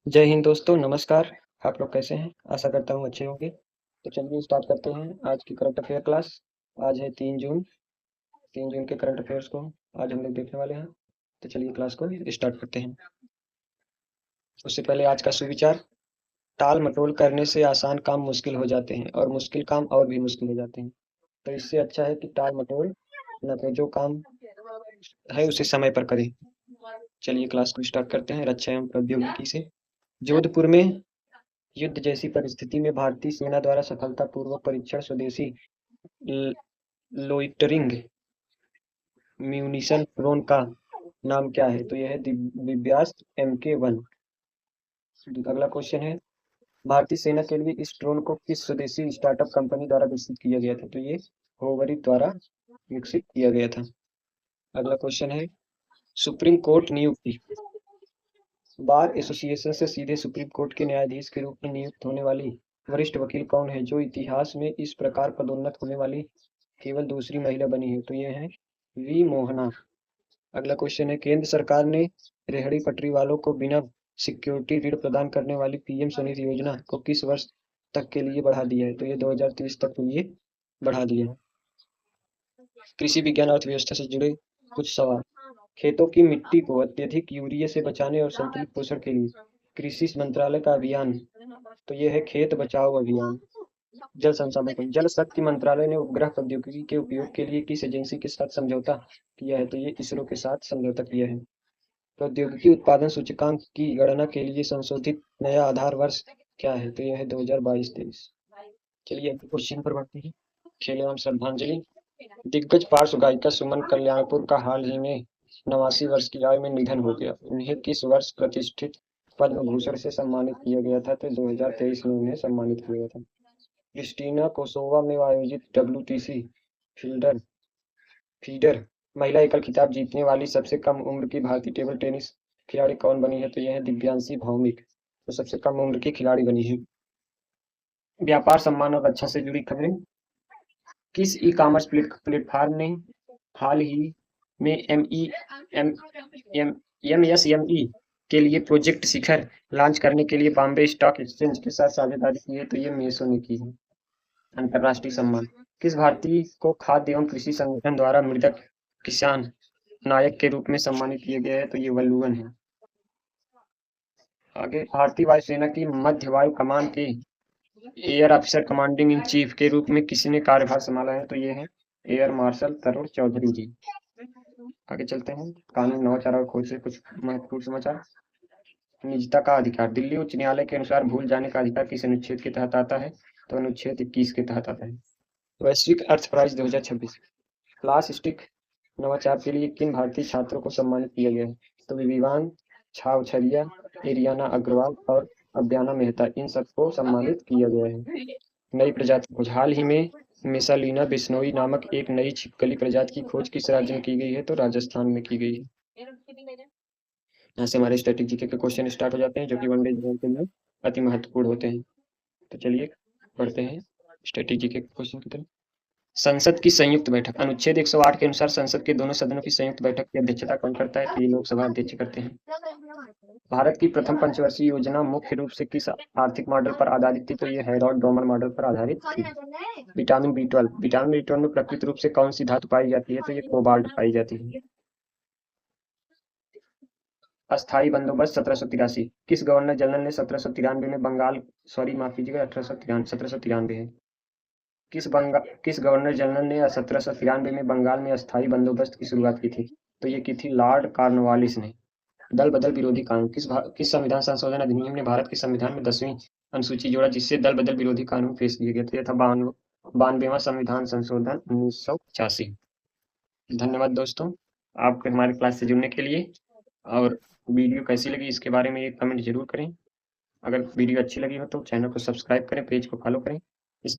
जय हिंद दोस्तों, नमस्कार। आप लोग कैसे हैं? आशा करता हूँ अच्छे होंगे। तो चलिए स्टार्ट करते हैं आज की करंट अफेयर क्लास। आज है 3 जून। 3 जून के करंट अफेयर्स को आज हम लोग देखने वाले हैं। तो चलिए क्लास को स्टार्ट करते हैं। उससे पहले आज का सुविचार: टाल मटोल करने से आसान काम मुश्किल हो जाते हैं और मुश्किल काम और भी मुश्किल हो जाते हैं। तो इससे अच्छा है कि टाल मटोल न करें, जो काम है उसे समय पर करें। चलिए क्लास को स्टार्ट करते हैं रक्षा एवं प्रौद्योगिकी से। जोधपुर में युद्ध जैसी परिस्थिति में भारतीय सेना द्वारा सफलतापूर्वक परीक्षण स्वदेशी लोइटरिंग म्यूनिशन ड्रोन का नाम क्या है? तो यह है दिव्यास्त्र MK1। अगला क्वेश्चन है, भारतीय सेना के लिए इस ड्रोन को किस स्वदेशी स्टार्टअप कंपनी द्वारा विकसित किया गया था? तो ये होवरी द्वारा विकसित किया गया था। अगला क्वेश्चन है, सुप्रीम कोर्ट नियुक्ति। बार एसोसिएशन से सीधे सुप्रीम कोर्ट के न्यायाधीश के रूप में नियुक्त होने वाली वरिष्ठ वकील कौन है, जो इतिहास में इस प्रकार पदोन्नत होने वाली केवल दूसरी महिला बनी है? तो ये है वी मोहना। अगला क्वेश्चन है, केंद्र सरकार ने रेहड़ी पटरी वालों को बिना सिक्योरिटी ऋण प्रदान करने वाली PM स्वनिधि योजना को किस वर्ष तक के लिए बढ़ा दिया है? तो ये 2030 तक के लिए बढ़ा दिया है। कृषि विज्ञान अर्थव्यवस्था से जुड़े कुछ सवाल: खेतों की मिट्टी को अत्यधिक यूरिया से बचाने और संतुलित पोषण के लिए कृषि मंत्रालय का अभियान, तो ये है खेत बचाओ अभियान। जल संसाधन जल शक्ति मंत्रालय ने उपग्रह प्रौद्योगिकी के उपयोग के लिए किस एजेंसी के साथ समझौता किया है? तो ये इसरो के साथ समझौता किया है। प्रौद्योगिकी उत्पादन सूचकांक की गणना के लिए संशोधित नया आधार वर्ष क्या है? तो यह है 2022-23। चलिए अगले क्वेश्चन पर बढ़ते हैं। खेल एवं श्रद्धांजलि। दिग्गज पार्श्व गायिका सुमन कल्याणपुर का हाल ही में 89 वर्ष की आयु में निधन हो गया। उन्हें किस वर्ष प्रतिष्ठित पद्म भूषण से सम्मानित किया गया था? तो 2023 में उन्हें सम्मानित किया गया था। क्रिस्टीना कोसोवा में आयोजित WTC फीडर महिला एकल खिताब जीतने वाली सबसे कम उम्र की भारतीय टेबल टेनिस खिलाड़ी कौन बनी है? तो यह है दिव्यांशी भौमिक, तो सबसे कम उम्र की खिलाड़ी बनी है। व्यापार, सम्मान और रक्षा से जुड़ी खबरें। किस ई कॉमर्स प्लेटफॉर्म ने हाल ही में MSME के लिए प्रोजेक्ट शिखर लॉन्च करने के लिए बॉम्बे स्टॉक एक्सचेंज के साथ साझेदारी की है? तो ये मेसो ने की है। अंतर्राष्ट्रीय सम्मान: किस भारतीय को खाद्य एवं कृषि संगठन द्वारा मृतक किसान नायक के रूप में सम्मानित किया गया है? तो ये वल्लुवन है। आगे, भारतीय वायुसेना की मध्य वायु कमान के air officer commanding in chief के रूप में किसने कार्यभार संभाला है? तो ये है एयर मार्शल तरुण चौधरी जी। आगे चलते हैं, कानून, नवाचार और खोज से कुछ महत्वपूर्ण समाचार। निजता का अधिकार: दिल्ली उच्च न्यायालय के अनुसार भूल जाने का अधिकार किस अनुच्छेद के तहत आता है? तो अनुच्छेद 21 के तहत आता है। वैश्विक अर्थ प्राइज 2026 प्लास्टिक नवाचार के लिए किन भारतीय छात्रों को सम्मानित किया गया है? तो विवान छावछरिया, एरियाना अग्रवाल और अब्याना मेहता, इन सबको सम्मानित किया गया है। नई प्रजाति खोज: हाल ही में मेसालिना बिश्नोई नामक एक नई छिपकली प्रजाति की खोज किस राज्य में की गई है? तो राजस्थान में की गई है। यहाँ से हमारे स्टैटिक जीके के क्वेश्चन स्टार्ट हो जाते हैं, जो कि वनडे एग्जाम के लिए अति महत्वपूर्ण होते हैं। तो चलिए पढ़ते हैं स्टैटिक जीके के क्वेश्चन की तरफ। संसद की संयुक्त बैठक: अनुच्छेद 108 के अनुसार संसद के दोनों सदनों की संयुक्त बैठक की अध्यक्षता कौन करता है? तो ये लोकसभा अध्यक्ष करते हैं। भारत की प्रथम पंचवर्षीय योजना मुख्य रूप से किस आर्थिक मॉडल पर आधारित थी? तो ये हेरॉड डोमर मॉडल पर आधारित थी। विटामिन B12 में प्रकृति रूप से कौन सी धातु पाई जाती है? तो ये कोबाल्ट पाई जाती है। अस्थायी बंदोबस्त 1783 किस गवर्नर जनरल ने 1793 में बंगाल, सॉरी माफ कीजिएगा 1793 है। किस गवर्नर जनरल ने 1793 में बंगाल में अस्थायी बंदोबस्त की शुरुआत की थी? तो ये की थी लॉर्ड कॉर्नवालिस ने। दल बदल विरोधी कानून: किस संविधान संशोधन अधिनियम ने भारत के संविधान में 10वीं अनुसूची जोड़ा, जिससे दल बदल विरोधी कानून पेश किया गया था? यह था 92वां संविधान संशोधन 1985। धन्यवाद दोस्तों आपके हमारे क्लास से जुड़ने के लिए, और वीडियो कैसी लगी इसके बारे में एक कमेंट जरूर करें। अगर वीडियो अच्छी लगी हो तो चैनल को सब्सक्राइब करें, पेज को फॉलो करें।